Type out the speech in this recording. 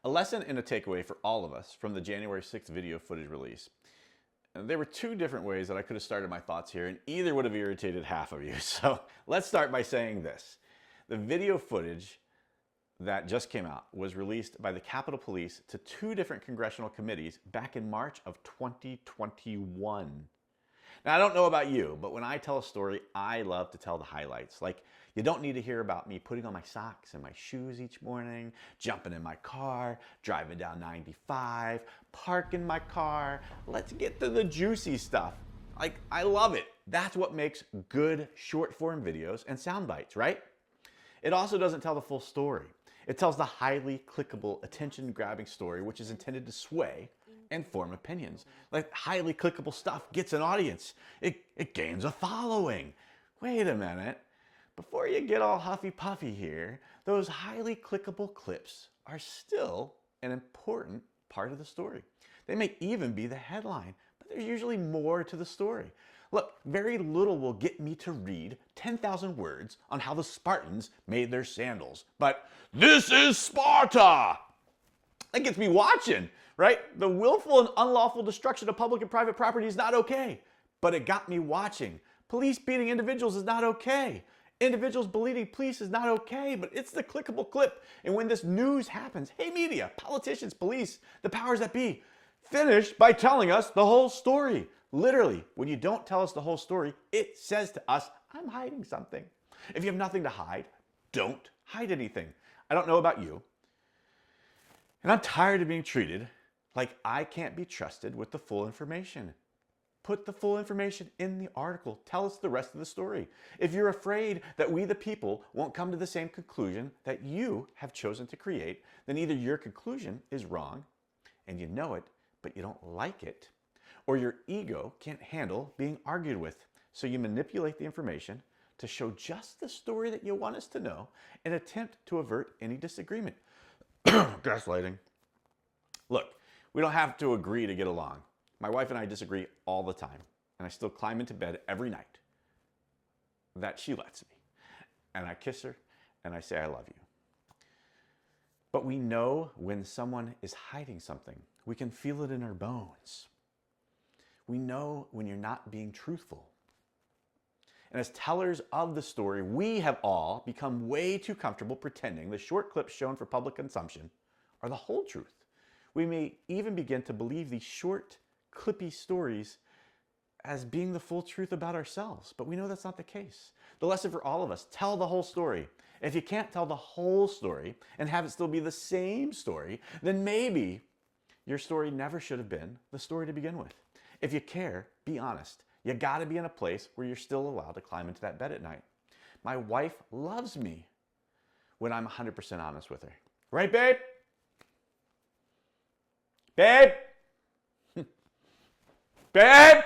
A lesson and a takeaway for all of us from the January 6th video footage release. And there were two different ways that I could have started my thoughts here, and either would have irritated half of you. So let's start by saying this. The video footage that just came out was released by the Capitol Police to two different congressional committees back in March of 2021. Now, I don't know about you, but when I tell a story, I love to tell the highlights. Like, you don't need to hear about me putting on my socks and my shoes each morning, jumping in my car, driving down 95, parking my car. Let's get to the juicy stuff. Like, I love it. That's what makes good short form videos and sound bites, right? It also doesn't tell the full story. It tells the highly clickable, attention-grabbing story, which is intended to sway and form opinions. Like, highly clickable stuff gets an audience. It gains a following. Wait a minute. Before you get all huffy-puffy here, those highly clickable clips are still an important part of the story. They may even be the headline, but there's usually more to the story. Look, very little will get me to read 10,000 words on how the Spartans made their sandals. But this is Sparta! That gets me watching, right? The willful and unlawful destruction of public and private property is not okay. But it got me watching. Police beating individuals is not okay. Individuals bleeding police is not okay, but it's the clickable clip. And when this news happens, hey media, politicians, police, the powers that be, finish by telling us the whole story. Literally, when you don't tell us the whole story, it says to us, I'm hiding something. If you have nothing to hide, don't hide anything. I don't know about you, and I'm tired of being treated like I can't be trusted with the full information. Put the full information in the article. Tell us the rest of the story. If you're afraid that we the people won't come to the same conclusion that you have chosen to create, then either your conclusion is wrong and you know it, but you don't like it, or your ego can't handle being argued with. So you manipulate the information to show just the story that you want us to know and attempt to avert any disagreement. Gaslighting. Look, we don't have to agree to get along. My wife and I disagree all the time, and I still climb into bed every night that she lets me. And I kiss her and I say, I love you. But we know when someone is hiding something. We can feel it in our bones. We know when you're not being truthful. And as tellers of the story, we have all become way too comfortable pretending the short clips shown for public consumption are the whole truth. We may even begin to believe these short, clippy stories as being the full truth about ourselves, but we know that's not the case. The lesson for all of us, tell the whole story. If you can't tell the whole story and have it still be the same story, then maybe your story never should have been the story to begin with. If you care, be honest. You gotta be in a place where you're still allowed to climb into that bed at night. My wife loves me when I'm 100% honest with her. Right, babe? Babe? Babe?